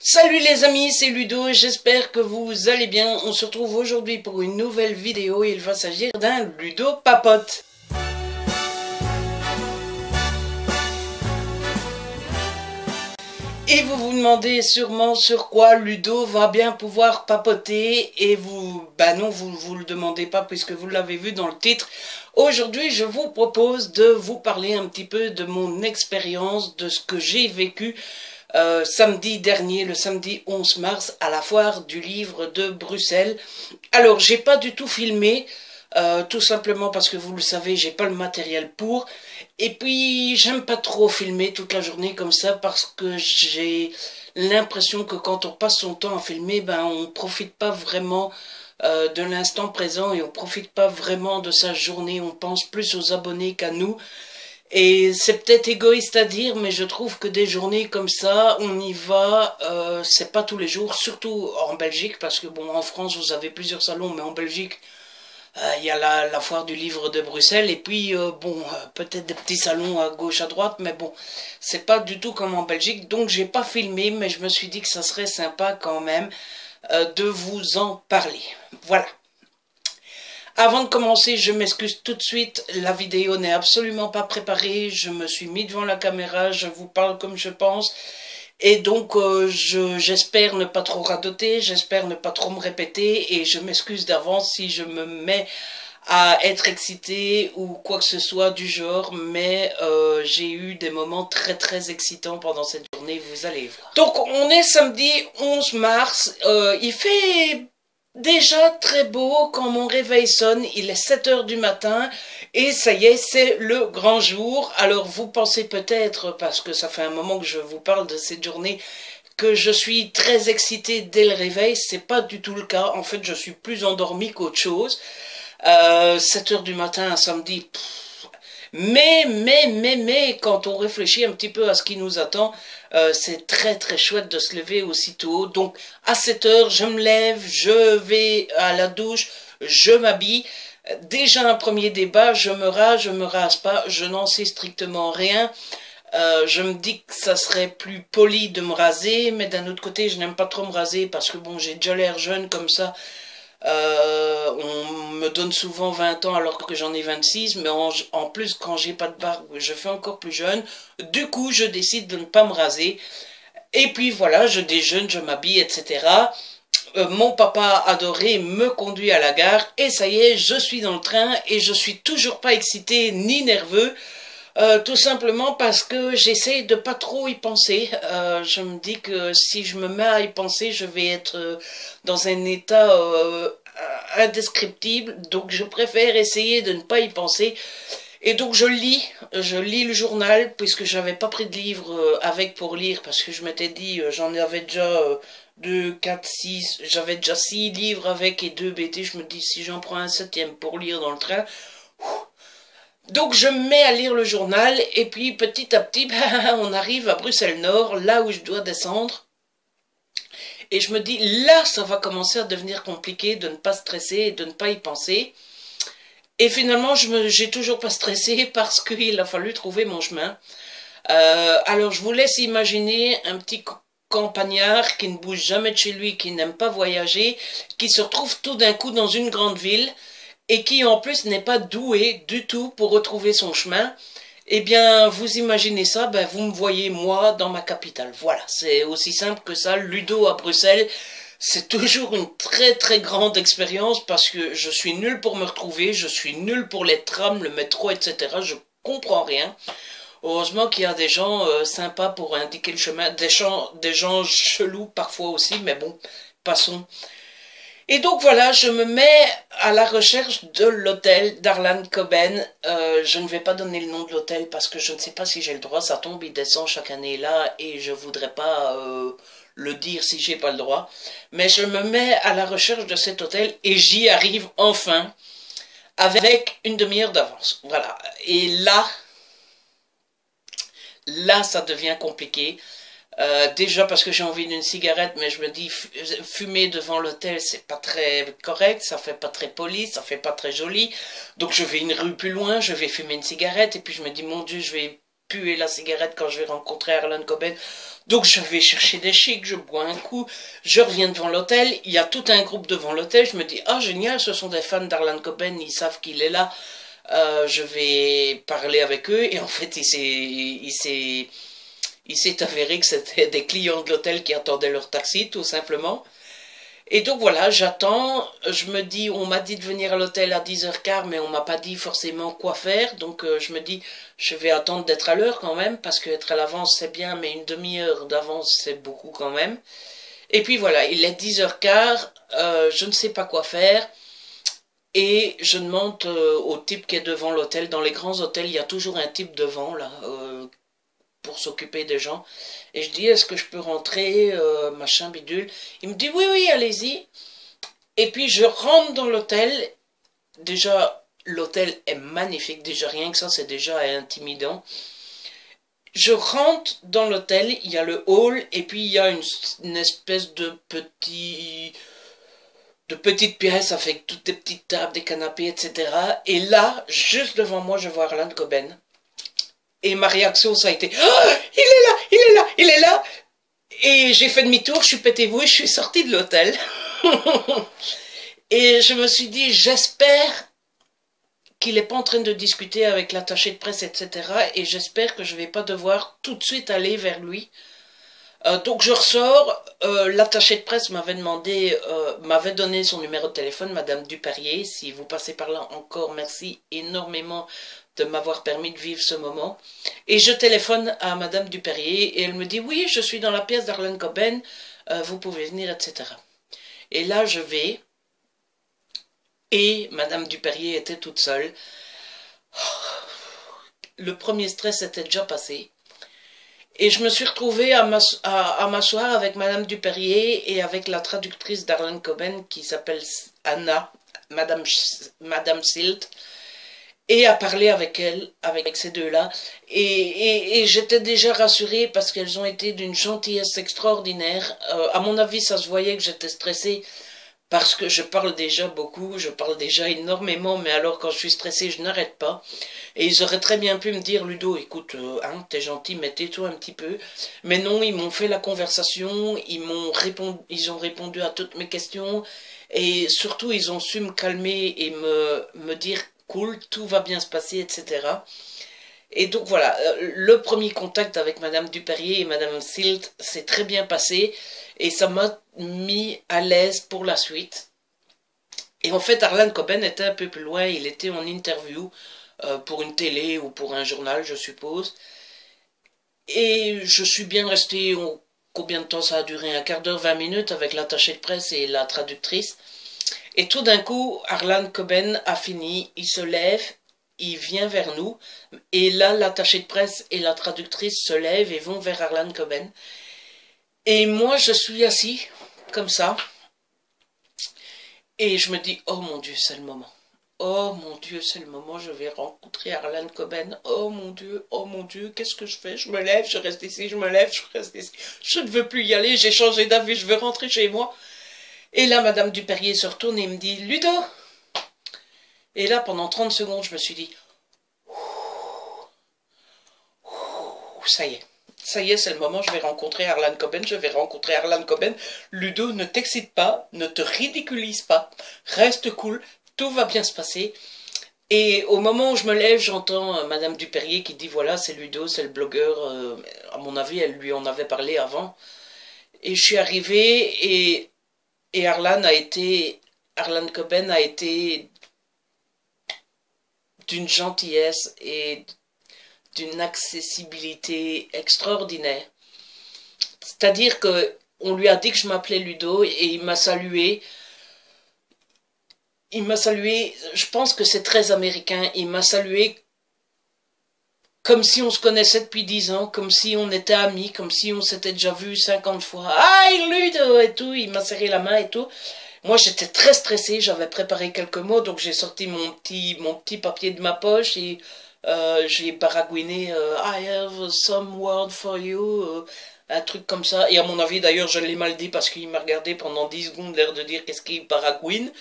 Salut les amis, c'est Ludo, j'espère que vous allez bien. On se retrouve aujourd'hui pour une nouvelle vidéo et il va s'agir d'un Ludo papote. Et vous vous demandez sûrement sur quoi Ludo va bien pouvoir papoter et vous, non, vous le demandez pas puisque vous l'avez vu dans le titre. Aujourd'hui, je vous propose de vous parler un petit peu de mon expérience, de ce que j'ai vécu samedi dernier, le samedi 11 mars, à la foire du livre de Bruxelles. Alors, j'ai pas du tout filmé, tout simplement parce que vous le savez, j'ai pas le matériel pour. Et puis, j'aime pas trop filmer toute la journée comme ça parce que j'ai l'impression que quand on passe son temps à filmer, on profite pas vraiment de l'instant présent et on profite pas vraiment de sa journée. On pense plus aux abonnés qu'à nous. Et c'est peut-être égoïste à dire, mais je trouve que des journées comme ça, on y va, c'est pas tous les jours, surtout en Belgique, parce que bon, en France, vous avez plusieurs salons, mais en Belgique, il y a la foire du livre de Bruxelles, et puis, peut-être des petits salons à gauche, à droite, mais bon, c'est pas du tout comme en Belgique, donc j'ai pas filmé, mais je me suis dit que ça serait sympa quand même de vous en parler. Voilà. Avant de commencer, je m'excuse tout de suite, la vidéo n'est absolument pas préparée, je me suis mis devant la caméra, je vous parle comme je pense, et donc j'espère ne pas trop radoter, j'espère ne pas trop me répéter, et je m'excuse d'avance si je me mets à être excitée ou quoi que ce soit du genre, mais j'ai eu des moments très très excitants pendant cette journée, vous allez voir. Donc on est samedi 11 mars, il fait déjà très beau quand mon réveil sonne, il est 7 heures du matin et ça y est, c'est le grand jour. Alors vous pensez peut-être, parce que ça fait un moment que je vous parle de cette journée, que je suis très excitée dès le réveil. C'est pas du tout le cas, en fait je suis plus endormie qu'autre chose. 7 heures du matin un samedi, mais, quand on réfléchit un petit peu à ce qui nous attend, c'est très très chouette de se lever aussitôt. Donc à 7 heures, je me lève, je vais à la douche, je m'habille. Déjà un premier débat, je me rase pas, je n'en sais strictement rien. Je me dis que ça serait plus poli de me raser, mais d'un autre côté, je n'aime pas trop me raser parce que bon, j'ai déjà l'air jeune comme ça. On me donne souvent 20 ans alors que j'en ai 26, mais en plus quand j'ai pas de barbe, je fais encore plus jeune. Du coup, je décide de ne pas me raser. Et puis voilà, je déjeune, je m'habille, etc. Mon papa adoré me conduit à la gare et ça y est, je suis dans le train et je suis toujours pas excité ni nerveux. Tout simplement parce que j'essaie de pas trop y penser. Je me dis que si je me mets à y penser, je vais être dans un état indescriptible. Donc je préfère essayer de ne pas y penser. Et donc je lis le journal puisque j'avais pas pris de livre avec pour lire parce que je m'étais dit j'en avais déjà 2, 4, 6, j'avais déjà 6 livres avec et 2 BT. Je me dis si j'en prends un 7e pour lire dans le train. Donc je me mets à lire le journal et puis petit à petit on arrive à Bruxelles Nord, là où je dois descendre. Et je me dis là ça va commencer à devenir compliqué de ne pas stresser et de ne pas y penser. Et finalement j'ai toujours pas stressé parce qu'il a fallu trouver mon chemin. Alors je vous laisse imaginer un petit campagnard qui ne bouge jamais de chez lui, qui n'aime pas voyager, qui se retrouve tout d'un coup dans une grande ville et qui en plus n'est pas doué du tout pour retrouver son chemin. Eh bien, vous imaginez ça, vous me voyez moi dans ma capitale. Voilà, c'est aussi simple que ça. Ludo à Bruxelles, c'est toujours une très très grande expérience parce que je suis nul pour me retrouver, je suis nul pour les trams, le métro, etc. Je comprends rien. Heureusement qu'il y a des gens sympas pour indiquer le chemin, des gens chelous parfois aussi, mais bon, passons. Et donc voilà, je me mets à la recherche de l'hôtel d'Arlan Coben. Je ne vais pas donner le nom de l'hôtel parce que je ne sais pas si j'ai le droit, ça tombe, il descend chaque année là et je voudrais pas le dire si j'ai pas le droit. Mais je me mets à la recherche de cet hôtel et j'y arrive enfin avec une demi-heure d'avance. Voilà, et là ça devient compliqué. Déjà parce que j'ai envie d'une cigarette, mais je me dis fumer devant l'hôtel c'est pas très correct, ça fait pas très poli, ça fait pas très joli. Donc je vais une rue plus loin, je vais fumer une cigarette et puis je me dis mon Dieu, je vais puer la cigarette quand je vais rencontrer Harlan Coben. Donc je vais chercher des chics, je bois un coup, je reviens devant l'hôtel, il y a tout un groupe devant l'hôtel, je me dis, ah génial, ce sont des fans d'Harlan Coben, ils savent qu'il est là, je vais parler avec eux, et en fait il s'est avéré que c'était des clients de l'hôtel qui attendaient leur taxi, tout simplement. Et donc voilà, j'attends, je me dis, on m'a dit de venir à l'hôtel à 10h15, mais on m'a pas dit forcément quoi faire, donc je me dis, je vais attendre d'être à l'heure quand même, parce qu'être à l'avance c'est bien, mais une demi-heure d'avance c'est beaucoup quand même. Et puis voilà, il est 10h15, je ne sais pas quoi faire, et je demande au type qui est devant l'hôtel. Dans les grands hôtels, il y a toujours un type devant, là, pour s'occuper des gens. Et je dis, est-ce que je peux rentrer, machin bidule. Il me dit, oui, oui, allez-y. Et puis je rentre dans l'hôtel. Déjà, l'hôtel est magnifique. Déjà, rien que ça, c'est déjà intimidant. Je rentre dans l'hôtel, il y a le hall, et puis il y a une espèce de petites pièces avec toutes des petites tables, des canapés, etc. Et là, juste devant moi, je vois Harlan Coben. Et ma réaction, ça a été, oh, il est là, il est là, il est là. Et j'ai fait demi-tour, je suis pété vous et je suis sortie de l'hôtel. Et je me suis dit, j'espère qu'il n'est pas en train de discuter avec l'attaché de presse, etc. Et j'espère que je ne vais pas devoir tout de suite aller vers lui. Donc je ressors, l'attaché de presse m'avait demandé, m'avait donné son numéro de téléphone, Madame Duperrier. Si vous passez par là encore, merci énormément de m'avoir permis de vivre ce moment. Et je téléphone à Madame Duperrier et elle me dit, oui, je suis dans la pièce d'Harlan Coben, vous pouvez venir, etc. Et là je vais, et Madame Duperrier était toute seule. Le premier stress était déjà passé. Et je me suis retrouvée à m'asseoir avec Madame Duperrier et avec la traductrice d'Harlan Coben qui s'appelle Anna, Madame Silt, et à parler avec elle, avec ces deux-là. Et j'étais déjà rassurée parce qu'elles ont été d'une gentillesse extraordinaire. À mon avis, ça se voyait que j'étais stressée parce que je parle déjà beaucoup, je parle déjà énormément, mais alors quand je suis stressée, je n'arrête pas. Et ils auraient très bien pu me dire, Ludo, écoute, hein, t'es gentil, mais tais-toi un petit peu. Mais non, ils m'ont fait la conversation, ils ont répondu à toutes mes questions, et surtout, ils ont su me calmer et me dire, cool, tout va bien se passer, etc. Et donc voilà, le premier contact avec Madame Duperrier et Madame Silt s'est très bien passé, et ça m'a mis à l'aise pour la suite. Et en fait, Harlan Coben était un peu plus loin, il était en interview, pour une télé ou pour un journal, je suppose. Et je suis bien resté, combien de temps ça a duré? Un quart d'heure, 20 minutes avec l'attaché de presse et la traductrice. Et tout d'un coup, Harlan Coben a fini, il se lève, il vient vers nous. Et là, l'attaché de presse et la traductrice se lèvent et vont vers Harlan Coben. Et moi, je suis assis, comme ça. Et je me dis, oh mon Dieu, c'est le moment. Oh mon Dieu, c'est le moment, je vais rencontrer Harlan Coben. Oh mon Dieu, qu'est-ce que je fais? Je me lève, je reste ici, je me lève, je reste ici. Je ne veux plus y aller, j'ai changé d'avis, je veux rentrer chez moi. Et là, Madame Duperrier se retourne et me dit, Ludo. Et là, pendant 30 secondes, je me suis dit, ça y est. Ça y est, c'est le moment, je vais rencontrer Harlan Coben, je vais rencontrer Harlan Coben. Ludo, ne t'excite pas, ne te ridiculise pas, reste cool, tout va bien se passer. Et au moment où je me lève, j'entends Madame Duperrier qui dit, voilà, c'est Ludo, c'est le blogueur. À mon avis, elle lui en avait parlé avant. Et je suis arrivé et Harlan Coben a été d'une gentillesse et d'une accessibilité extraordinaire. C'est-à-dire que on lui a dit que je m'appelais Ludo et il m'a salué. Il m'a salué, je pense que c'est très américain, il m'a salué comme si on se connaissait depuis 10 ans, comme si on était amis, comme si on s'était déjà vu 50 fois. Ah, Ludo et tout, il m'a serré la main et tout. Moi, j'étais très stressée, j'avais préparé quelques mots, donc j'ai sorti mon petit papier de ma poche et j'ai baragouiné I have some word for you, un truc comme ça. Et à mon avis, d'ailleurs, je l'ai mal dit parce qu'il m'a regardé pendant 10 secondes, l'air de dire qu'est-ce qu'il baragouine.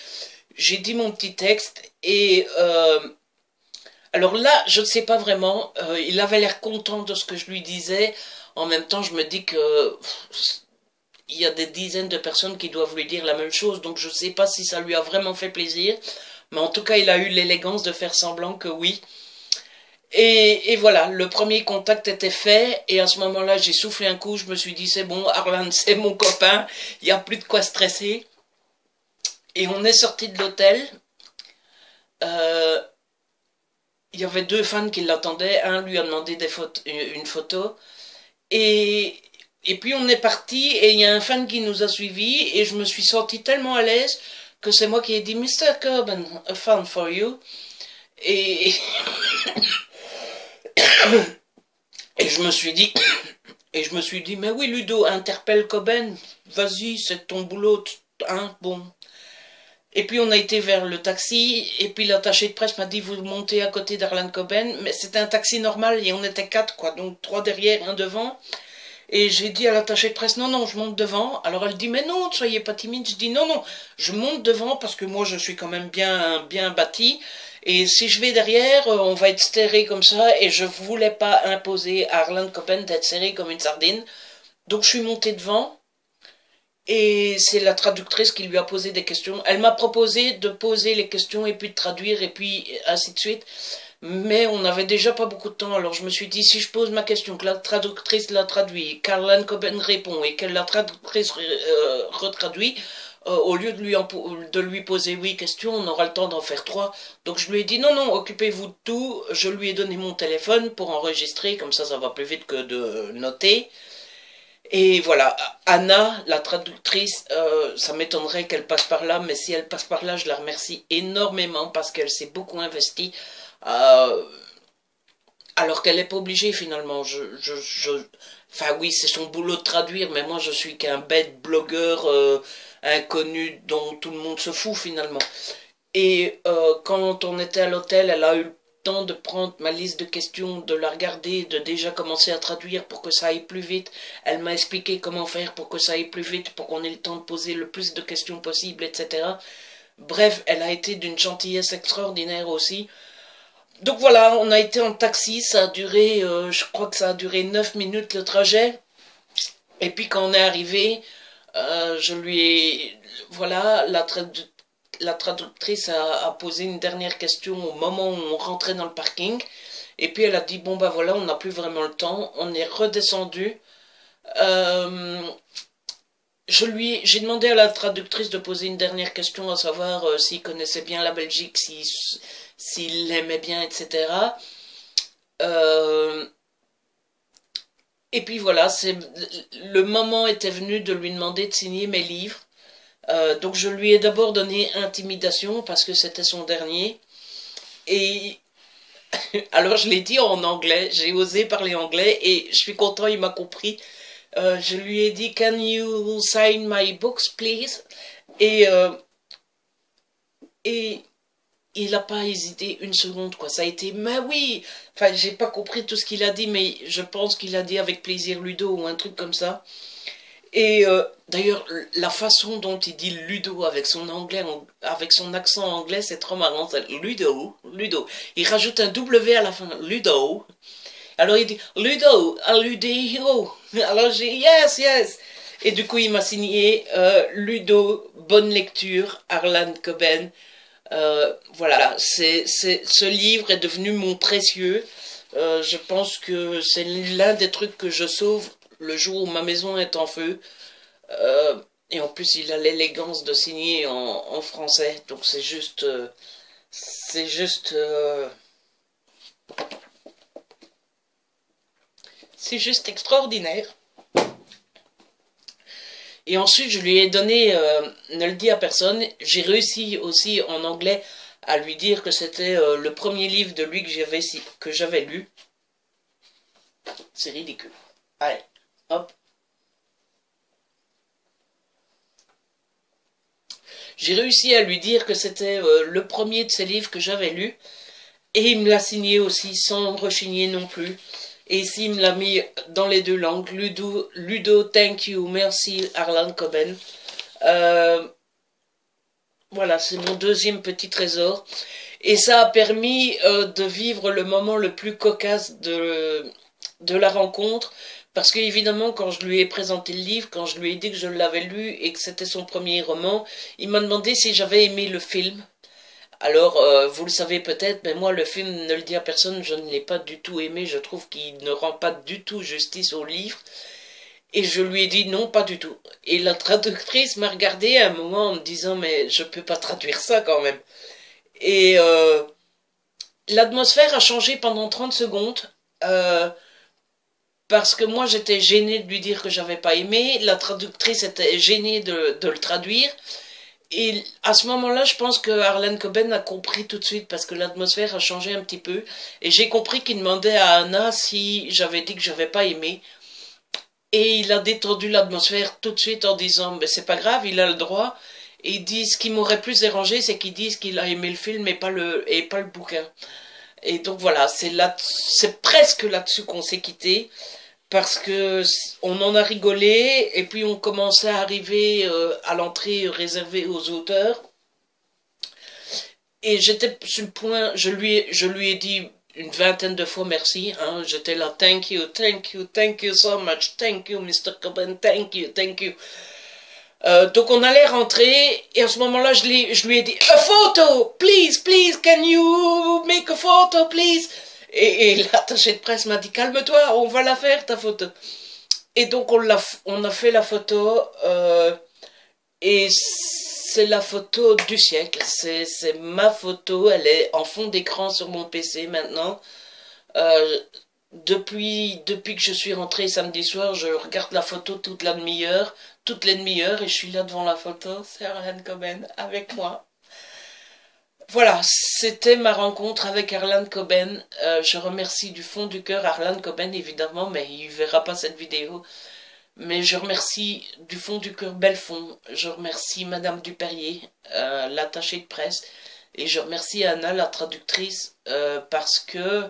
J'ai dit mon petit texte et Alors là, je ne sais pas vraiment. Il avait l'air content de ce que je lui disais. En même temps, je me dis que il y a des dizaines de personnes qui doivent lui dire la même chose, donc je ne sais pas si ça lui a vraiment fait plaisir. Mais en tout cas, il a eu l'élégance de faire semblant que oui. Et voilà, le premier contact était fait, et à ce moment-là, j'ai soufflé un coup, je me suis dit, c'est bon, Arlan, c'est mon copain, il n'y a plus de quoi stresser. Et on est sorti de l'hôtel. Euh, il y avait deux fans qui l'attendaient, un lui a demandé une photo, et, et puis on est parti, et il y a un fan qui nous a suivis, et je me suis senti tellement à l'aise que c'est moi qui ai dit, Mr. Coben, a fan for you. Et, et je me suis dit, mais oui, Ludo, interpelle Coben, vas-y, c'est ton boulot, hein, bon. Et puis on a été vers le taxi, et puis l'attaché de presse m'a dit, vous montez à côté d'Arlan Coben, mais c'était un taxi normal, et on était quatre, quoi, donc trois derrière, un devant. Et j'ai dit à l'attaché de presse, non, non, je monte devant. Alors elle dit, mais non, ne soyez pas timide. Je dis, non, non, je monte devant parce que moi je suis quand même bien bâti. Et si je vais derrière, on va être serré comme ça. Et je voulais pas imposer à Arlan Coben d'être serré comme une sardine. Donc je suis montée devant. Et c'est la traductrice qui lui a posé des questions. Elle m'a proposé de poser les questions et puis de traduire et puis ainsi de suite. Mais on n'avait déjà pas beaucoup de temps, alors je me suis dit, si je pose ma question, que la traductrice la traduit, qu'Arlan Coben répond et que la traductrice retraduit, au lieu de lui poser 8 questions, on aura le temps d'en faire 3. Donc je lui ai dit, non, non, occupez-vous de tout. Je lui ai donné mon téléphone pour enregistrer, comme ça va plus vite que de noter. Et voilà, Anna, la traductrice, ça m'étonnerait qu'elle passe par là, mais si elle passe par là, je la remercie énormément parce qu'elle s'est beaucoup investie. Euh, alors qu'elle n'est pas obligée finalement. Enfin oui, c'est son boulot de traduire, mais moi je suis qu'un bête blogueur inconnu dont tout le monde se fout finalement. Et quand on était à l'hôtel, elle a eu le temps de prendre ma liste de questions, de la regarder, de déjà commencer à traduire pour que ça aille plus vite. Elle m'a expliqué comment faire pour que ça aille plus vite, pour qu'on ait le temps de poser le plus de questions possible, etc. Bref, elle a été d'une gentillesse extraordinaire aussi. Donc voilà, on a été en taxi, ça a duré, je crois que ça a duré 9 minutes le trajet. Et puis quand on est arrivé, je lui ai, voilà, la traductrice a posé une dernière question au moment où on rentrait dans le parking. Et puis elle a dit, bon bah voilà, on n'a plus vraiment le temps, on est redescendu. J'ai demandé à la traductrice de poser une dernière question, à savoir s'il connaissait bien la Belgique, s'il l'aimait bien, etc. Euh, et puis voilà, le moment était venu de lui demander de signer mes livres. Donc je lui ai d'abord donné Intimidation parce que c'était son dernier. Et alors je l'ai dit en anglais, j'ai osé parler anglais et je suis content, il m'a compris. Je lui ai dit, can you sign my books, please? Et il n'a pas hésité une seconde, quoi. Ça a été, mais oui! Enfin, j'ai pas compris tout ce qu'il a dit, mais je pense qu'il a dit avec plaisir Ludo ou un truc comme ça. Et d'ailleurs, la façon dont il dit Ludo avec son anglais, avec son accent anglais, c'est trop marrant. Ludo, Ludo. Il rajoute un W à la fin, Ludo. Alors il dit Ludo, Ludo. Alors j'ai yes, yes. Et du coup il m'a signé Ludo, bonne lecture, Arlan Coben. Voilà, ce livre est devenu mon précieux. Je pense que c'est l'un des trucs que je sauve le jour où ma maison est en feu. Et en plus il a l'élégance de signer en français. Donc c'est juste... c'est juste extraordinaire. Et ensuite, je lui ai donné, ne le dis à personne, j'ai réussi aussi en anglais à lui dire que c'était le premier livre de lui que j'avais lu. C'est ridicule. Allez, hop. J'ai réussi à lui dire que c'était le premier de ses livres que j'avais lu. Et il me l'a signé aussi, sans rechigner non plus. Et ici, il me l'a mis dans les deux langues. Ludo, thank you, merci, Arlan Coben. Voilà, c'est mon deuxième petit trésor. Et ça a permis de vivre le moment le plus cocasse de la rencontre. Parce qu'évidemment, quand je lui ai présenté le livre, quand je lui ai dit que je l'avais lu et que c'était son premier roman, il m'a demandé si j'avais aimé le film. Alors, vous le savez peut-être, mais moi, le film, ne le dit à personne, je ne l'ai pas du tout aimé. Je trouve qu'il ne rend pas du tout justice au livre. Et je lui ai dit non, pas du tout. Et la traductrice m'a regardé à un moment en me disant, mais je peux pas traduire ça quand même. Et l'atmosphère a changé pendant 30 secondes. Parce que moi, j'étais gênée de lui dire que j'avais pas aimé. La traductrice était gênée de le traduire. Et à ce moment-là, je pense que Harlan Coben a compris tout de suite parce que l'atmosphère a changé un petit peu. Et j'ai compris qu'il demandait à Anna si j'avais dit que j'avais pas aimé. Et il a détendu l'atmosphère tout de suite en disant, mais c'est pas grave, il a le droit. Et il dit, ce qui m'aurait plus dérangé, c'est qu'il dise qu'il a aimé le film et pas le bouquin. Et donc voilà, c'est presque là-dessus qu'on s'est quitté. Parce que on en a rigolé, et puis on commençait à arriver à l'entrée réservée aux auteurs. Et j'étais sur le point, je lui ai dit une vingtaine de fois merci, hein, j'étais là, thank you, thank you, thank you so much, thank you, Mr. Coben, thank you, thank you. Donc on allait rentrer, et à ce moment-là, je lui ai dit, a photo, please, please, can you make a photo, please? Et l'attaché de presse m'a dit, calme-toi, on va la faire, ta photo. Et donc on a fait la photo, et c'est la photo du siècle. C'est ma photo, elle est en fond d'écran sur mon PC maintenant. Depuis que je suis rentrée samedi soir, je regarde la photo toutes les demi-heures, et je suis là devant la photo, c'est Harlan Coben avec moi. Voilà, c'était ma rencontre avec Harlan Coben. Je remercie du fond du cœur Harlan Coben, évidemment, mais il ne verra pas cette vidéo. Mais je remercie du fond du cœur Belfond. Je remercie Madame Duperrier, l'attachée de presse. Et je remercie Anna, la traductrice, parce que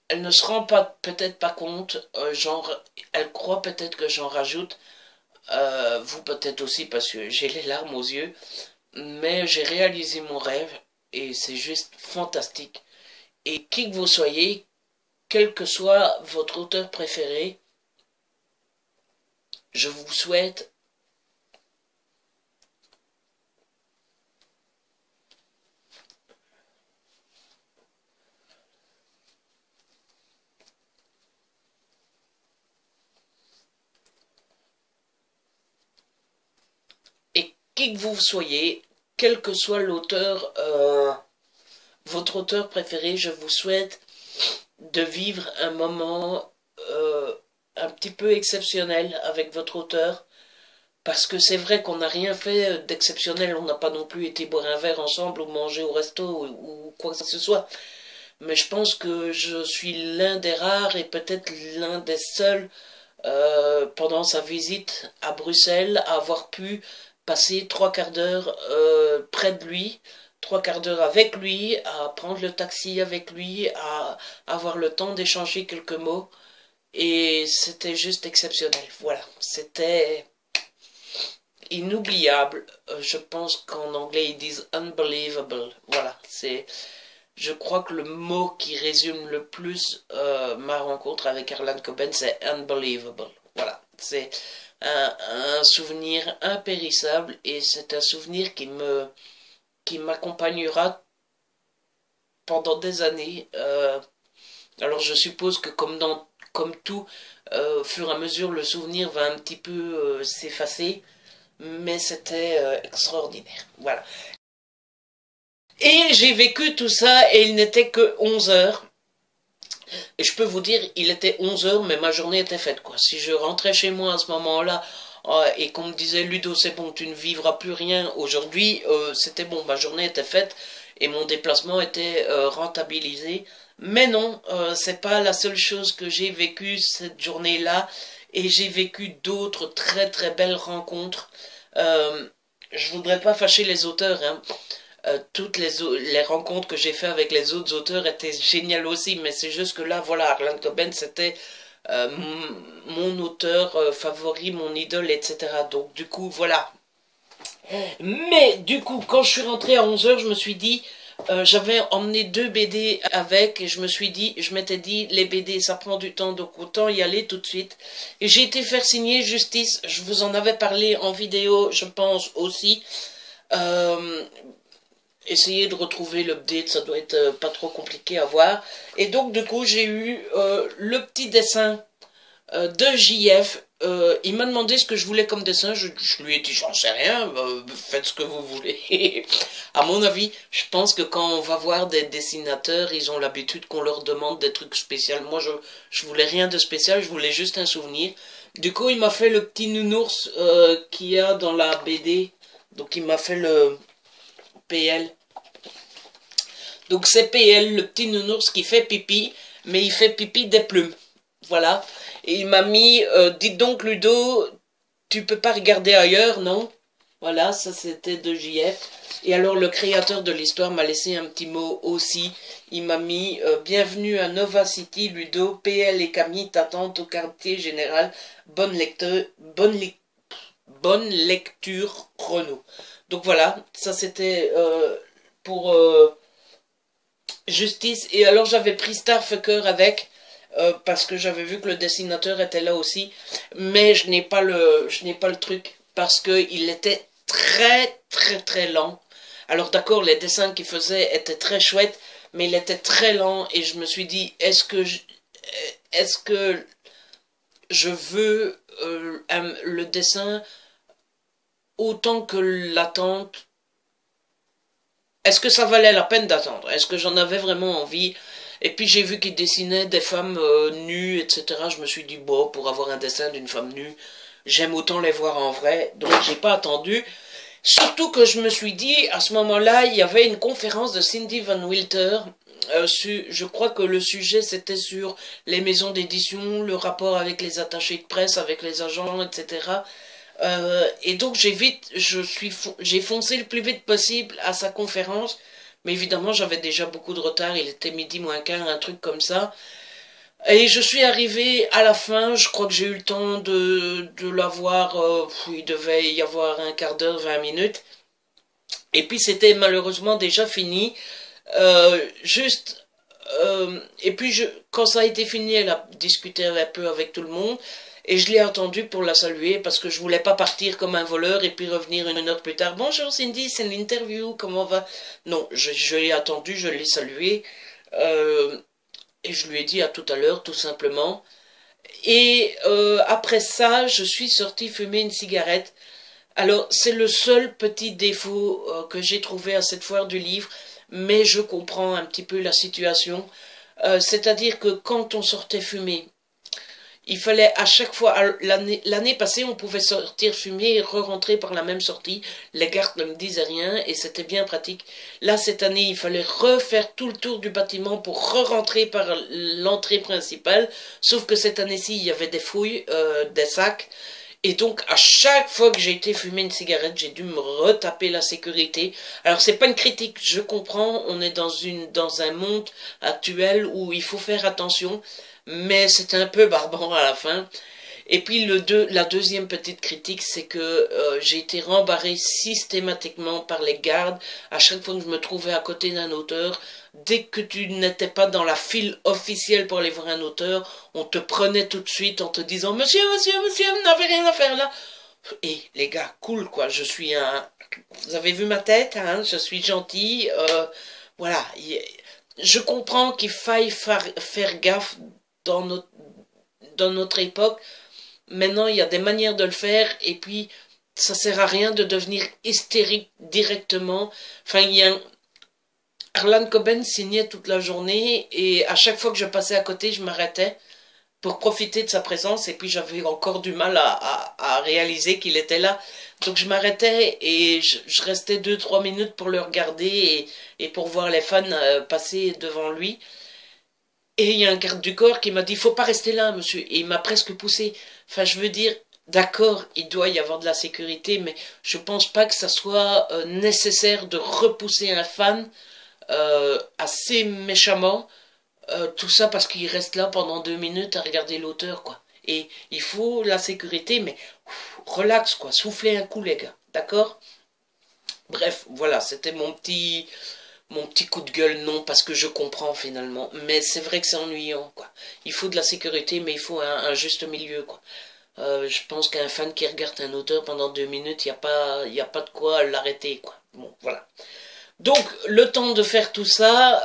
elle ne se rend peut-être pas compte. Elle croit peut-être que j'en rajoute. Vous peut-être aussi, parce que j'ai les larmes aux yeux. Mais j'ai réalisé mon rêve et c'est juste fantastique. Et qui que vous soyez, quel que soit votre auteur préféré, je vous souhaite qui que vous soyez, quel que soit l'auteur, votre auteur préféré, je vous souhaite de vivre un moment un petit peu exceptionnel avec votre auteur, parce que c'est vrai qu'on n'a rien fait d'exceptionnel, on n'a pas non plus été boire un verre ensemble ou manger au resto ou quoi que ce soit, mais je pense que je suis l'un des rares et peut-être l'un des seuls pendant sa visite à Bruxelles à avoir pu passer 3/4 d'heure près de lui, 3/4 d'heure avec lui, à prendre le taxi avec lui, à avoir le temps d'échanger quelques mots. Et c'était juste exceptionnel. Voilà, c'était inoubliable. Je pense qu'en anglais ils disent unbelievable. Voilà, je crois que le mot qui résume le plus ma rencontre avec Harlan Coben, c'est unbelievable. Voilà, c'est un souvenir impérissable et c'est un souvenir qui m'accompagnera pendant des années. Alors je suppose que comme tout, au fur et à mesure, le souvenir va un petit peu s'effacer, mais c'était extraordinaire. Voilà. Et j'ai vécu tout ça et il n'était que 11 heures. Et je peux vous dire, il était 11 heures, mais ma journée était faite, quoi. Si je rentrais chez moi à ce moment-là, et qu'on me disait, Ludo, c'est bon, tu ne vivras plus rien aujourd'hui, c'était bon, ma journée était faite, et mon déplacement était rentabilisé. Mais non, c'est pas la seule chose que j'ai vécue cette journée-là, et j'ai vécu d'autres très très belles rencontres. Je voudrais pas fâcher les auteurs, hein. Toutes les rencontres que j'ai fait avec les autres auteurs étaient géniales aussi, mais c'est juste que là, voilà, Harlan Coben, c'était mon auteur favori, mon idole, etc. Donc, du coup, voilà. Mais, du coup, quand je suis rentrée à 11 heures, je me suis dit, J'avais emmené 2 BD avec et je m'étais dit, les BD ça prend du temps, donc autant y aller tout de suite. Et j'ai été faire signer Justice, je vous en avais parlé en vidéo, je pense aussi. Euh, Essayez de retrouver l'update, ça doit être pas trop compliqué à voir. Et donc du coup j'ai eu le petit dessin de JF. Il m'a demandé ce que je voulais comme dessin. Je lui ai dit, j'en sais rien, faites ce que vous voulez. À mon avis, je pense que quand on va voir des dessinateurs, ils ont l'habitude qu'on leur demande des trucs spéciaux. Moi, je voulais rien de spécial, je voulais juste un souvenir. Du coup, il m'a fait le petit nounours qu'il y a dans la BD. Donc, il m'a fait le PL. Donc, c'est PL, le petit nounours qui fait pipi, mais il fait pipi des plumes. Voilà. Et il m'a mis, dites donc Ludo, tu peux pas regarder ailleurs, non? Voilà, ça c'était de JF. Et alors le créateur de l'histoire m'a laissé un petit mot aussi. Il m'a mis, bienvenue à Nova City, Ludo, PL et Camille t'attendent au quartier général. Bonne lecture, chrono. Donc voilà, ça c'était pour Justice. Et alors j'avais pris Starfucker avec. Parce que j'avais vu que le dessinateur était là aussi, mais je n'ai pas le truc parce que il était très lent. Alors d'accord, les dessins qu'il faisait étaient très chouettes, mais il était très lent et je me suis dit est-ce que je veux le dessin autant que l'attente? Est-ce que ça valait la peine d'attendre? Est-ce que j'en avais vraiment envie? Et puis j'ai vu qu'il dessinait des femmes nues, etc. Je me suis dit, bon, pour avoir un dessin d'une femme nue, j'aime autant les voir en vrai. Donc j'ai pas attendu. Surtout que je me suis dit, à ce moment-là, il y avait une conférence de Cindy Van Wilter. Je crois que le sujet c'était sur les maisons d'édition, le rapport avec les attachés de presse, avec les agents, etc. Et donc j'ai foncé le plus vite possible à sa conférence, mais évidemment j'avais déjà beaucoup de retard, il était midi moins quart, un truc comme ça. Et je suis arrivé à la fin, je crois que j'ai eu le temps de la voir, il devait y avoir un quart d'heure, 20 minutes. Et puis c'était malheureusement déjà fini. Juste, et puis quand ça a été fini, elle a discuté un peu avec tout le monde. Et je l'ai attendu pour la saluer parce que je voulais pas partir comme un voleur et puis revenir une heure plus tard. Bonjour Cindy, c'est l'interview, comment va? Non, je l'ai attendu, je l'ai salué. Et je lui ai dit à tout à l'heure, tout simplement. Et après ça, je suis sortie fumer une cigarette. Alors, c'est le seul petit défaut que j'ai trouvé à cette foire du livre, mais je comprends un petit peu la situation. C'est-à-dire que quand on sortait fumer, il fallait à chaque fois, l'année passée, on pouvait sortir fumer et re-rentrer par la même sortie. Les gardes ne me disaient rien et c'était bien pratique. Là, cette année, il fallait refaire tout le tour du bâtiment pour re-rentrer par l'entrée principale. Sauf que cette année-ci, il y avait des fouilles, des sacs. Et donc, à chaque fois que j'ai été fumer une cigarette, j'ai dû me retaper la sécurité. Alors, c'est pas une critique, je comprends, on est dans un monde actuel où il faut faire attention, mais c'était un peu barbant à la fin. Et puis la deuxième petite critique, c'est que j'ai été rembarré systématiquement par les gardes à chaque fois que je me trouvais à côté d'un auteur. Dès que tu n'étais pas dans la file officielle pour aller voir un auteur, on te prenait tout de suite en te disant monsieur, vous n'avez rien à faire là. Et les gars, cool quoi, je suis un... Vous avez vu ma tête, hein, je suis gentil. Voilà, je comprends qu'il faille faire gaffe dans notre époque. Maintenant, il y a des manières de le faire, et puis ça sert à rien de devenir hystérique directement. Enfin, Harlan Coben signait toute la journée, et à chaque fois que je passais à côté, je m'arrêtais pour profiter de sa présence, et puis j'avais encore du mal à réaliser qu'il était là. Donc je m'arrêtais, et je restais 2-3 minutes pour le regarder, et pour voir les fans passer devant lui. Et il y a un garde du corps qui m'a dit, faut pas rester là, monsieur. Et il m'a presque poussé. Enfin, je veux dire, d'accord, il doit y avoir de la sécurité, mais je pense pas que ça soit nécessaire de repousser un fan assez méchamment. Tout ça parce qu'il reste là pendant 2 minutes à regarder l'auteur, quoi. Et il faut la sécurité, mais relax, quoi. Soufflez un coup, les gars. D'accord? Bref, voilà, c'était mon petit coup de gueule, non, parce que je comprends finalement. Mais c'est vrai que c'est ennuyant, quoi. Il faut de la sécurité, mais il faut un juste milieu, quoi. Je pense qu'un fan qui regarde un auteur pendant 2 minutes, y a pas de quoi l'arrêter, quoi. Bon, voilà. Donc, le temps de faire tout ça,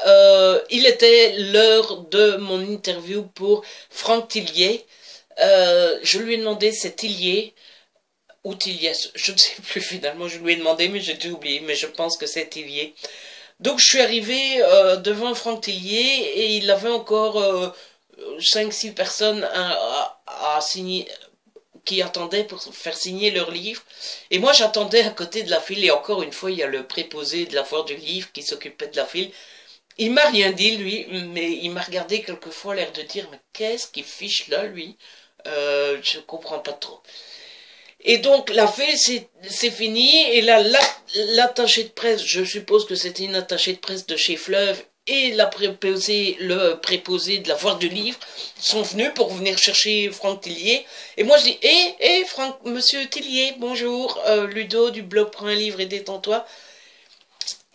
il était l'heure de mon interview pour Franck Tillier. Je lui ai demandé, c'est Tillier ou Tilliès, je ne sais plus finalement, je lui ai demandé, mais j'ai dû oublier, mais je pense que c'est Tillier. Donc, je suis arrivé devant Franck Tillier et il avait encore 5-6 personnes à signer, qui attendaient pour faire signer leur livre. Et moi, j'attendais à côté de la file. Et encore une fois, il y a le préposé de la foire du livre qui s'occupait de la file. Il m'a rien dit, lui, mais il m'a regardé quelquefois, l'air de dire, mais qu'est-ce qu'il fiche là, lui? Je comprends pas trop. Et donc, la file, c'est fini. Et là, l'attaché de presse, je suppose que c'était une attachée de presse de chez Fleuve, et le préposé de la foire du livre sont venus pour venir chercher Franck Tillier. Et moi je dis, Franck, monsieur Tillier, bonjour, Ludo du blog Prends un livre et détends-toi.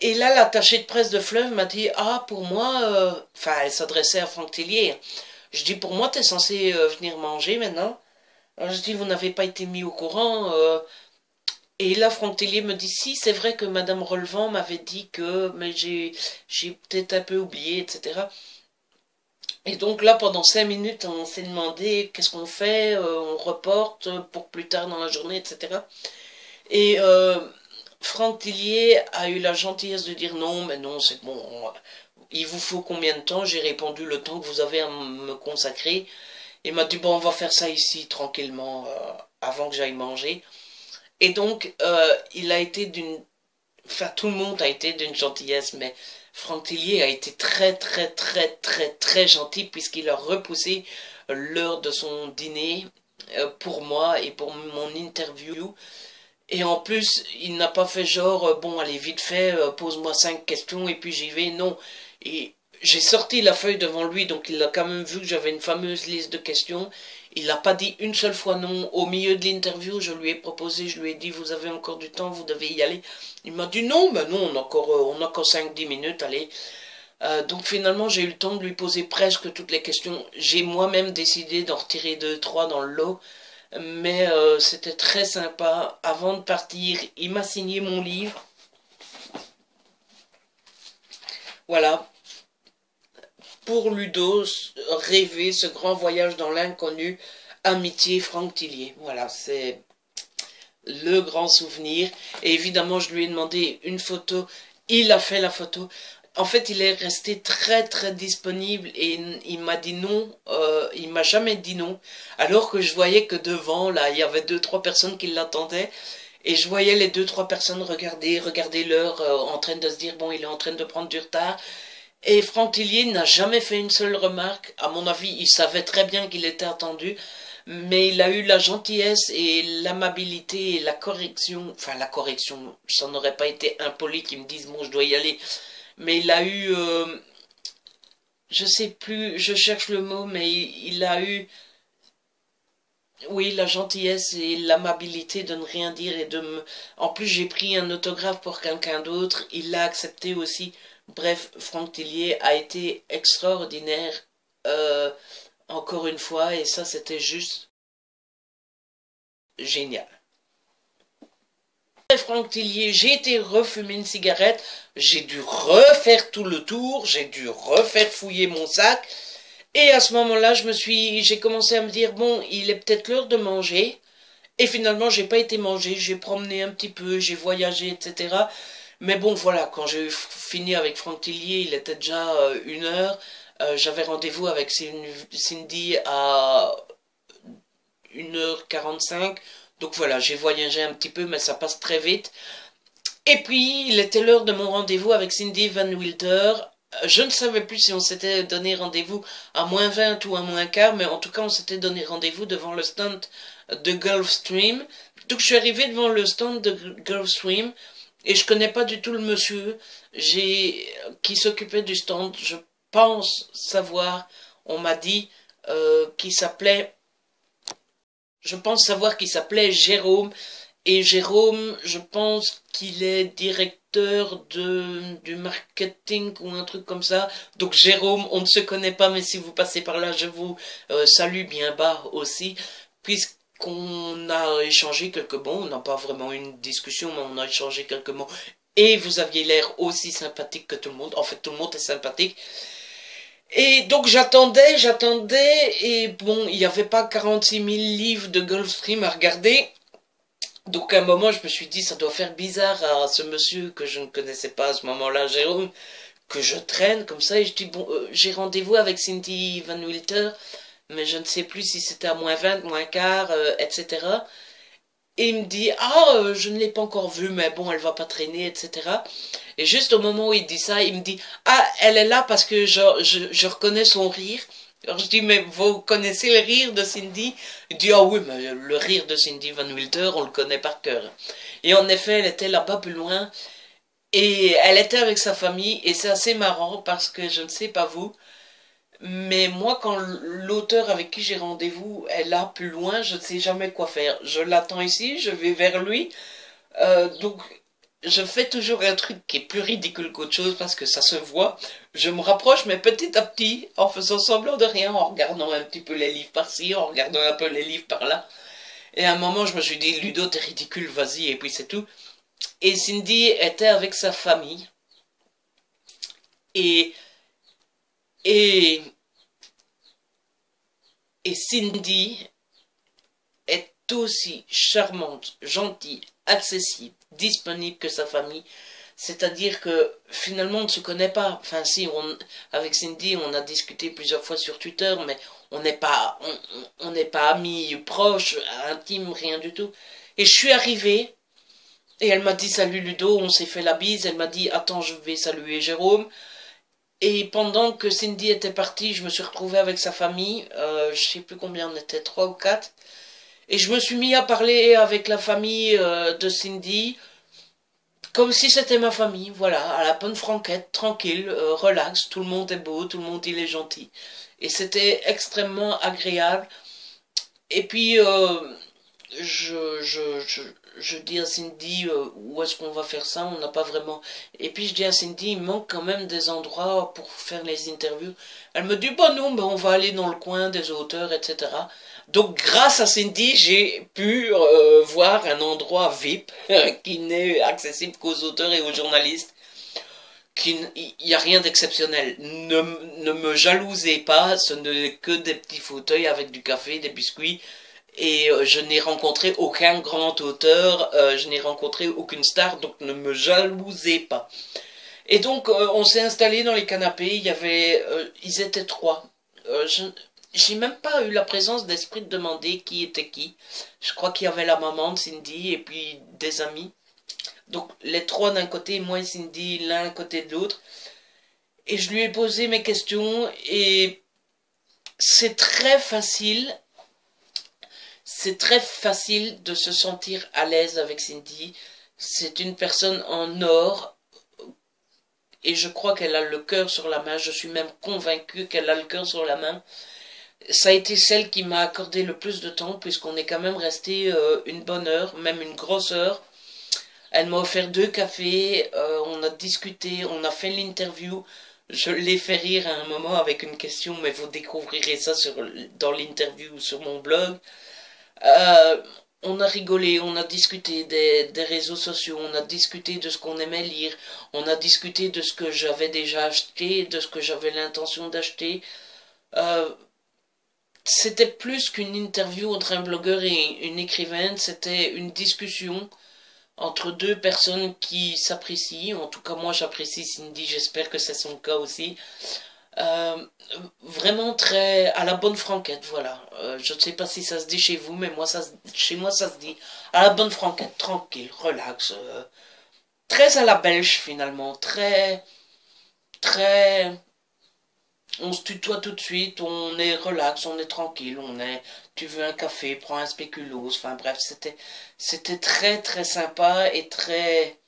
Et là, l'attaché de presse de Fleuve m'a dit, ah, pour moi, enfin, elle s'adressait à Franck Tillier. Je dis, pour moi, t'es censé venir manger maintenant. Alors je dis, vous n'avez pas été mis au courant. Et là, Franck Tillier me dit, si, c'est vrai que Madame Relevant m'avait dit que, mais j'ai peut-être un peu oublié, etc. Et donc là, pendant 5 minutes, on s'est demandé qu'est-ce qu'on fait, on reporte pour plus tard dans la journée, etc. Et Franck Tillier a eu la gentillesse de dire non, mais non, c'est bon, il vous faut combien de temps? J'ai répondu le temps que vous avez à me consacrer. Il m'a dit, bon, on va faire ça ici, tranquillement, avant que j'aille manger. Et donc, il a été d'une... Enfin, tout le monde a été d'une gentillesse, mais Franck Tillier a été très, très, très, très, très gentil, puisqu'il a repoussé l'heure de son dîner pour moi et pour mon interview. Et en plus, il n'a pas fait genre, bon, allez, vite fait, pose-moi 5 questions et puis j'y vais. Non. Et j'ai sorti la feuille devant lui, donc il a quand même vu que j'avais une fameuse liste de questions. Il n'a pas dit une seule fois non. Au milieu de l'interview, je lui ai proposé, je lui ai dit, vous avez encore du temps, vous devez y aller. Il m'a dit non, mais non, on a encore 5-10 minutes, allez. Donc finalement, j'ai eu le temps de lui poser presque toutes les questions. J'ai moi-même décidé d'en retirer 2-3 dans le lot. Mais c'était très sympa. Avant de partir, il m'a signé mon livre. Voilà. Pour Ludo, rêver ce grand voyage dans l'inconnu, amitié Franck Tillier. Voilà, c'est le grand souvenir. Et évidemment, je lui ai demandé une photo. Il a fait la photo. En fait, il est resté très très disponible et il m'a dit non, il m'a jamais dit non, alors que je voyais que devant, là, il y avait 2-3 personnes qui l'attendaient, et je voyais les 2-3 personnes regarder l'heure, en train de se dire, bon, il est en train de prendre du retard, et Franck Tillier n'a jamais fait une seule remarque. À mon avis, il savait très bien qu'il était attendu, mais il a eu la gentillesse et l'amabilité et la correction, enfin la correction, ça n'aurait pas été impoli qu'ils me disent, bon, je dois y aller, mais il a eu, je sais plus, je cherche le mot, mais il a eu, oui, la gentillesse et l'amabilité de ne rien dire et de me... En plus, j'ai pris un autographe pour quelqu'un d'autre, il l'a accepté aussi. Bref, Franck Tillier a été extraordinaire, encore une fois, et ça, c'était juste génial. Franck Tillier, j'ai été refumer une cigarette, j'ai dû refaire tout le tour, j'ai dû refaire fouiller mon sac, et à ce moment-là, j'ai commencé à me dire, bon, il est peut-être l'heure de manger, et finalement, j'ai pas été manger, j'ai promené un petit peu, j'ai voyagé, etc. Mais bon, voilà, quand j'ai fini avec Franck Tillier, il était déjà 1h, j'avais rendez-vous avec Cindy à 1h45, donc voilà, j'ai voyagé un petit peu, mais ça passe très vite. Et puis, il était l'heure de mon rendez-vous avec Cindy Van Wilder. Je ne savais plus si on s'était donné rendez-vous à -20 ou à -15, mais en tout cas, on s'était donné rendez-vous devant le stand de Gulfstream. Donc, je suis arrivé devant le stand de Gulfstream, et je connais pas du tout le monsieur qui s'occupait du stand. Je pense savoir, on m'a dit, qu'il s'appelait... Je pense savoir qu'il s'appelait Jérôme. Et Jérôme, je pense qu'il est directeur du marketing ou un truc comme ça. Donc Jérôme, on ne se connaît pas, mais si vous passez par là, je vous salue bien bas aussi, puisqu'on a échangé quelques mots. On n'a pas vraiment eu une discussion, mais on a échangé quelques mots. Et vous aviez l'air aussi sympathique que tout le monde. En fait, tout le monde est sympathique. Et donc j'attendais, et bon, il n'y avait pas 46 000 livres de Gulfstream à regarder. Donc à un moment, je me suis dit, ça doit faire bizarre à ce monsieur que je ne connaissais pas à ce moment-là, Jérôme, que je traîne comme ça. Et je dis, bon, j'ai rendez-vous avec Cindy Van Wilter, mais je ne sais plus si c'était à -20, -15, etc. Et il me dit, ah, je ne l'ai pas encore vue, mais bon, elle va pas traîner, etc. Et juste au moment où il dit ça, il me dit, ah, elle est là parce que je reconnais son rire. Alors je dis, mais vous connaissez le rire de Cindy? Il dit, ah oui, mais le rire de Cindy Van Wilter, on le connaît par cœur. Et en effet, elle était là-bas plus loin, et elle était avec sa famille, et c'est assez marrant parce que je ne sais pas vous, mais moi, quand l'auteur avec qui j'ai rendez-vous est là plus loin, je ne sais jamais quoi faire. Je l'attends ici, je vais vers lui, donc je fais toujours un truc qui est plus ridicule qu'autre chose parce que ça se voit. Je me rapproche, mais petit à petit, en faisant semblant de rien, en regardant un petit peu les livres par-ci, en regardant un peu les livres par-là. Et à un moment, je me suis dit, Ludo, t'es ridicule, vas-y, et puis c'est tout. Et Cindy était avec sa famille. Et, et, et Cindy est aussi charmante, gentille, accessible, disponible que sa famille. C'est-à-dire que finalement on ne se connaît pas. Enfin si, avec Cindy on a discuté plusieurs fois sur Twitter, mais on n'est pas amis proches, intimes, rien du tout. Et je suis arrivé et elle m'a dit salut Ludo, on s'est fait la bise. Elle m'a dit attends je vais saluer Jérôme. Et pendant que Cindy était partie, je me suis retrouvé avec sa famille. Je sais plus combien on était, 3 ou 4. Et je me suis mis à parler avec la famille de Cindy, comme si c'était ma famille, voilà, à la bonne franquette, tranquille, relax, tout le monde est beau, tout le monde il est gentil. Et c'était extrêmement agréable. Et puis, je, je, je, je dis à Cindy, où est-ce qu'on va faire ça? On n'a pas vraiment... Et puis je dis à Cindy, il manque quand même des endroits pour faire les interviews. Elle me dit, bah non, bah on va aller dans le coin des auteurs, etc. Donc grâce à Cindy, j'ai pu voir un endroit VIP qui n'est accessible qu'aux auteurs et aux journalistes. Il n'y a rien d'exceptionnel. Ne me jalousez pas, ce n'est que des petits fauteuils avec du café, des biscuits. Et je n'ai rencontré aucun grand auteur, je n'ai rencontré aucune star, donc ne me jalousez pas. Et donc on s'est installé dans les canapés, ils étaient 3. J'ai même pas eu la présence d'esprit de demander qui était qui. Je crois qu'il y avait la maman de Cindy et puis des amis. Donc les 3 d'un côté, moi et Cindy l'un à côté de l'autre. Et je lui ai posé mes questions et c'est très facile. C'est très facile de se sentir à l'aise avec Cindy. C'est une personne en or et je crois qu'elle a le cœur sur la main. Je suis même convaincu qu'elle a le cœur sur la main. Ça a été celle qui m'a accordé le plus de temps puisqu'on est quand même resté une bonne heure, même une grosse heure. Elle m'a offert 2 cafés, on a discuté, on a fait l'interview. Je l'ai fait rire à un moment avec une question, mais vous découvrirez ça dans l'interview sur mon blog. On a rigolé, on a discuté des réseaux sociaux, on a discuté de ce qu'on aimait lire, on a discuté de ce que j'avais déjà acheté, de ce que j'avais l'intention d'acheter. C'était plus qu'une interview entre un blogueur et une écrivaine, c'était une discussion entre 2 personnes qui s'apprécient. En tout cas, moi j'apprécie Cindy, j'espère que c'est son cas aussi. Euh, Vraiment très à la bonne franquette, voilà. Je ne sais pas si ça se dit chez vous, mais chez moi ça se dit à la bonne franquette, tranquille, relax. Très à la belge finalement, très... On se tutoie tout de suite, on est relax, on est tranquille, tu veux un café, prends un spéculoos, enfin bref, c'était très sympa et très...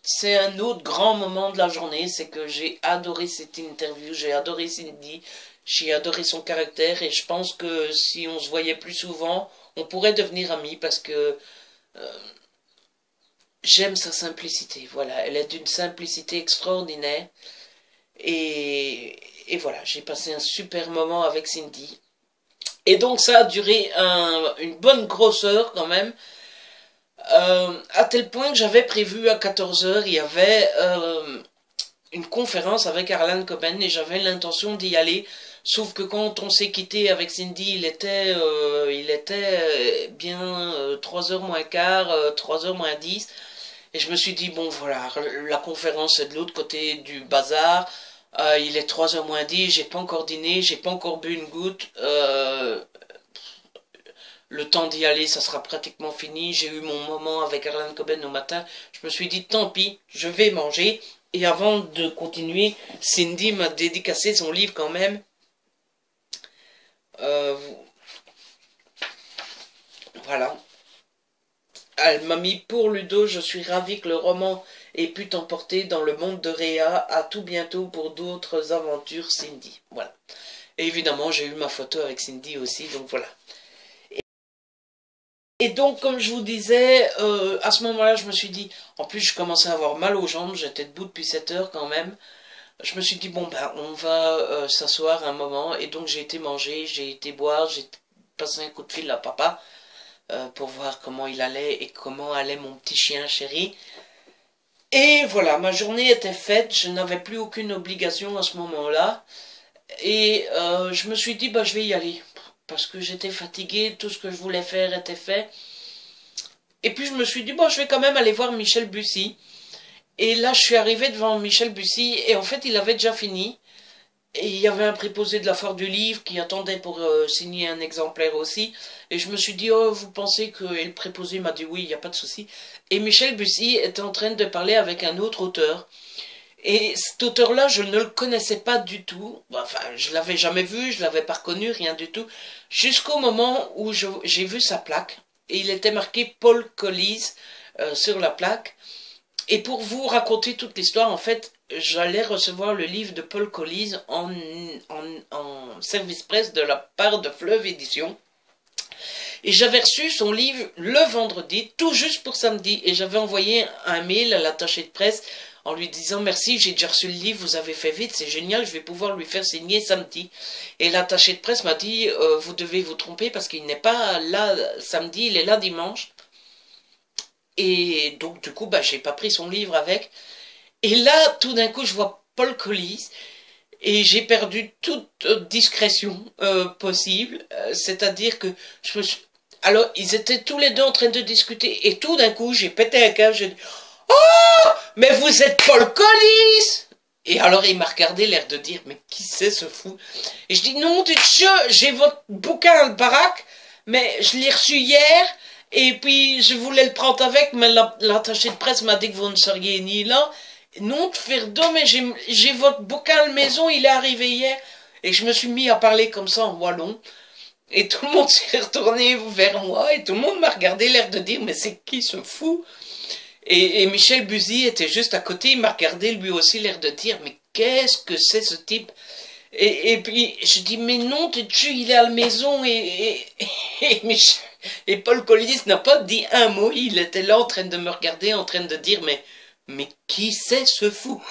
C'est un autre grand moment de la journée, c'est que j'ai adoré cette interview, j'ai adoré Cindy, j'ai adoré son caractère et je pense que si on se voyait plus souvent, on pourrait devenir amis parce que j'aime sa simplicité, voilà, elle est d'une simplicité extraordinaire, et voilà, j'ai passé un super moment avec Cindy, et donc ça a duré une bonne grosse heure quand même, à tel point que j'avais prévu à 14 heures, il y avait une conférence avec Harlan Coben, et j'avais l'intention d'y aller, sauf que quand on s'est quitté avec Cindy, il était bien 3h moins quart, 3h moins 10, et je me suis dit, bon voilà, la conférence est de l'autre côté du bazar, il est 3h moins 10, j'ai pas encore dîné, j'ai pas encore bu une goutte, le temps d'y aller, ça sera pratiquement fini, j'ai eu mon moment avec Harlan Coben au matin, je me suis dit, tant pis, je vais manger, et avant de continuer, Cindy m'a dédicacé son livre quand même, euh, voilà. Elle m'a mis pour Ludo, je suis ravi que le roman ait pu t'emporter dans le monde de Réa. À tout bientôt pour d'autres aventures, Cindy. Voilà. Et évidemment, j'ai eu ma photo avec Cindy aussi, donc voilà. Et donc, comme je vous disais, à ce moment-là, je me suis dit, en plus, je commençais à avoir mal aux jambes, j'étais debout depuis 7 heures quand même. Je me suis dit, bon, ben, on va s'asseoir un moment. Et donc, j'ai été manger, j'ai été boire, j'ai passé un coup de fil à papa pour voir comment il allait et comment allait mon petit chien chéri. Et voilà, ma journée était faite, je n'avais plus aucune obligation à ce moment-là. Et je me suis dit, bah, je vais y aller. Parce que j'étais fatiguée, tout ce que je voulais faire était fait. Et puis je me suis dit, bon, je vais quand même aller voir Michel Bussy. Et là, je suis arrivée devant Michel Bussy, et en fait, il avait déjà fini. Et il y avait un préposé de la foire du livre qui attendait pour signer un exemplaire aussi. Et je me suis dit, oh, vous pensez que... Et le préposé m'a dit, oui, il n'y a pas de souci. Et Michel Bussy était en train de parler avec un autre auteur. Et cet auteur-là, je ne le connaissais pas du tout. Enfin, je l'avais jamais vu, je l'avais pas reconnu, rien du tout. Jusqu'au moment où j'ai vu sa plaque. Et il était marqué Paul Collis sur la plaque. Et pour vous raconter toute l'histoire, en fait, j'allais recevoir le livre de Paul Collis en service presse de la part de Fleuve Édition. Et j'avais reçu son livre le vendredi, tout juste pour samedi. Et j'avais envoyé un mail à l'attaché de presse en lui disant, merci, j'ai déjà reçu le livre, vous avez fait vite, c'est génial, je vais pouvoir lui faire signer samedi. Et l'attaché de presse m'a dit, vous devez vous tromper parce qu'il n'est pas là samedi, il est là dimanche. Et donc, du coup, bah, j'ai pas pris son livre avec. Et là, tout d'un coup, je vois Paul Collis. Et j'ai perdu toute discrétion possible. C'est-à-dire que je me suis... Alors, ils étaient tous les deux en train de discuter. Et tout d'un coup, j'ai pété un câble. J'ai dit, oh, mais vous êtes Paul Collis! Et alors, il m'a regardé, l'air de dire, mais qui c'est ce fou? Et je dis, non, j'ai votre bouquin à le baraque, mais je l'ai reçu hier. Et puis, je voulais le prendre avec, mais l'attaché de presse m'a dit que vous ne seriez ni là. Non, de faire d'eau, mais j'ai votre bouquin à la maison, il est arrivé hier. Et je me suis mis à parler comme ça en wallon. Et tout le monde s'est retourné vers moi, et tout le monde m'a regardé, l'air de dire, mais c'est qui ce fou? Et Michel Bussy était juste à côté, il m'a regardé lui aussi, l'air de dire, mais qu'est-ce que c'est ce type? Et puis, je dis, mais non, il est à la maison, et Paul Collis n'a pas dit un mot, il était là en train de me regarder, en train de dire, mais qui c'est ce fou?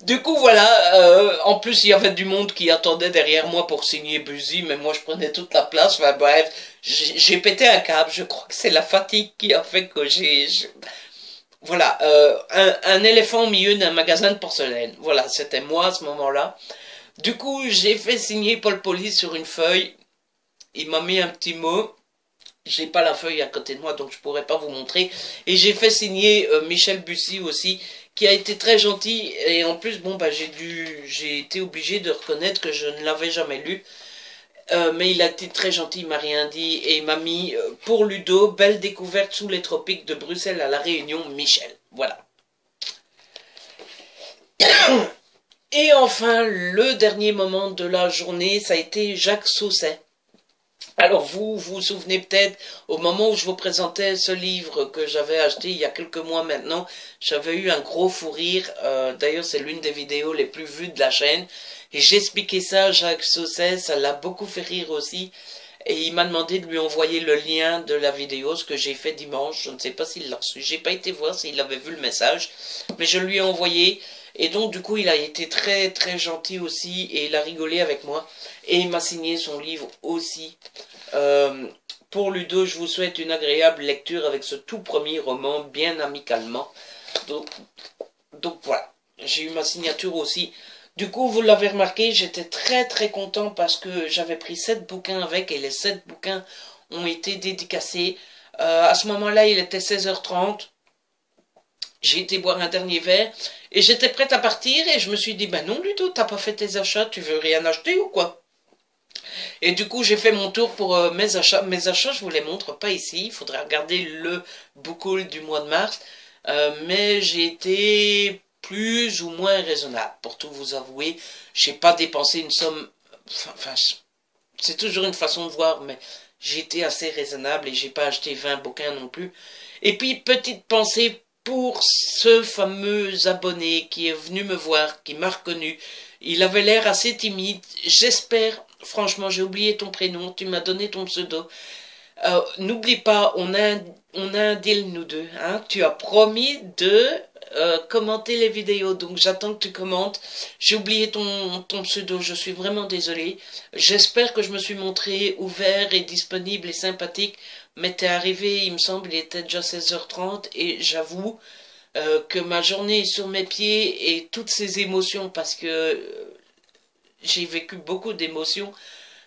Du coup, voilà, en plus il y avait du monde qui attendait derrière moi pour signer Bussy, mais moi je prenais toute la place, enfin bref, j'ai pété un câble, je crois que c'est la fatigue qui a fait que Voilà, un éléphant au milieu d'un magasin de porcelaine, voilà, c'était moi à ce moment-là. Du coup, j'ai fait signer Paul Collis sur une feuille, il m'a mis un petit mot. J'ai pas la feuille à côté de moi, donc je pourrais pas vous montrer. Et j'ai fait signer Michel Bussy aussi, qui a été très gentil. Et en plus, bon, bah, j'ai été obligé de reconnaître que je ne l'avais jamais lu. Mais il a été très gentil, il m'a rien dit. Et il m'a mis, pour Ludo, belle découverte sous les tropiques de Bruxelles à La Réunion, Michel. Voilà. Et enfin, le dernier moment de la journée, ça a été Jacques Sausset. Alors vous vous souvenez peut-être, au moment où je vous présentais ce livre que j'avais acheté il y a quelques mois maintenant, j'avais eu un gros fou rire, d'ailleurs c'est l'une des vidéos les plus vues de la chaîne, et j'expliquais ça à Jacques Sausset, ça l'a beaucoup fait rire aussi, Et il m'a demandé de lui envoyer le lien de la vidéo, ce que j'ai fait dimanche. Je ne sais pas s'il l'a reçu. J'ai pas été voir s'il avait vu le message, mais je lui ai envoyé. Et donc du coup il a été très très gentil aussi et il a rigolé avec moi. Et il m'a signé son livre aussi. Pour Ludo, je vous souhaite une agréable lecture avec ce tout premier roman, bien amicalement. Donc voilà, j'ai eu ma signature aussi. Du coup, vous l'avez remarqué, j'étais très très content parce que j'avais pris 7 bouquins avec et les 7 bouquins ont été dédicacés. À ce moment-là, il était 16h30. J'ai été boire un dernier verre et j'étais prête à partir et je me suis dit, ben non Ludo, t'as pas fait tes achats, tu veux rien acheter ou quoi? Et du coup, j'ai fait mon tour pour mes achats. Mes achats, je vous les montre pas ici, il faudrait regarder le book haul du mois de mars. Mais j'ai été plus ou moins raisonnable, pour tout vous avouer. J'ai pas dépensé une somme... Enfin, c'est toujours une façon de voir, mais j'ai été assez raisonnable et j'ai pas acheté 20 bouquins non plus. Et puis, petite pensée pour ce fameux abonné qui est venu me voir, qui m'a reconnu. Il avait l'air assez timide. J'espère, franchement, j'ai oublié ton prénom, tu m'as donné ton pseudo. N'oublie pas, on a un deal nous deux. Hein. Tu as promis de commenter les vidéos, donc j'attends que tu commentes. J'ai oublié ton pseudo, je suis vraiment désolée. J'espère que je me suis montré ouvert et disponible et sympathique. Mais t'es arrivé, il me semble, il était déjà 16h30 et j'avoue que ma journée est sur mes pieds et toutes ces émotions, parce que j'ai vécu beaucoup d'émotions.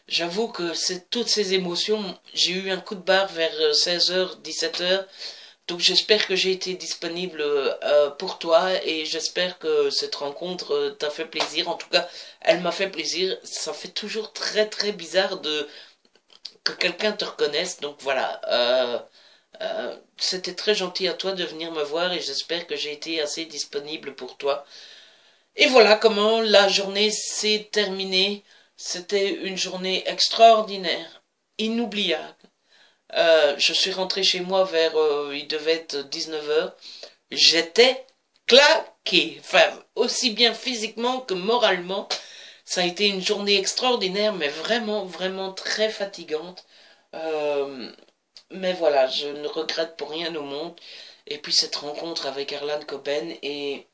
J'avoue que c'est toutes ces émotions, j'ai eu un coup de barre vers 16h, 17h, donc j'espère que j'ai été disponible pour toi et j'espère que cette rencontre t'a fait plaisir. En tout cas, elle m'a fait plaisir. Ça fait toujours très très bizarre que quelqu'un te reconnaisse, donc voilà. C'était très gentil à toi de venir me voir et j'espère que j'ai été assez disponible pour toi. Et voilà comment la journée s'est terminée. C'était une journée extraordinaire, inoubliable. Je suis rentré chez moi vers, il devait être 19h. J'étais claqué, enfin, aussi bien physiquement que moralement. Ça a été une journée extraordinaire, mais vraiment, vraiment très fatigante. Mais voilà, je ne regrette pour rien au monde. Et puis cette rencontre avec Erlan Coben et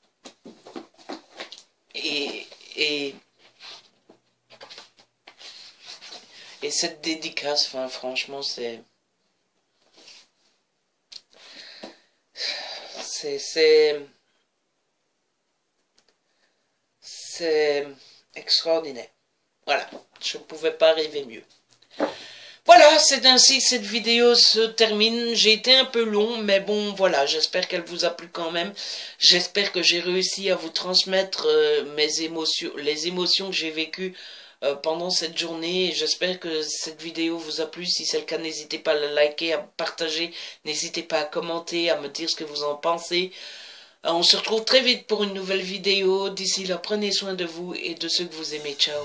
cette dédicace, enfin, franchement, c'est extraordinaire. Voilà, je ne pouvais pas rêver mieux. Voilà, c'est ainsi que cette vidéo se termine. J'ai été un peu long, mais bon, voilà, j'espère qu'elle vous a plu quand même. J'espère que j'ai réussi à vous transmettre mes émotions, les émotions que j'ai vécues pendant cette journée. J'espère que cette vidéo vous a plu. Si c'est le cas, n'hésitez pas à la liker, à partager. N'hésitez pas à commenter, à me dire ce que vous en pensez. On se retrouve très vite pour une nouvelle vidéo. D'ici là, prenez soin de vous et de ceux que vous aimez. Ciao.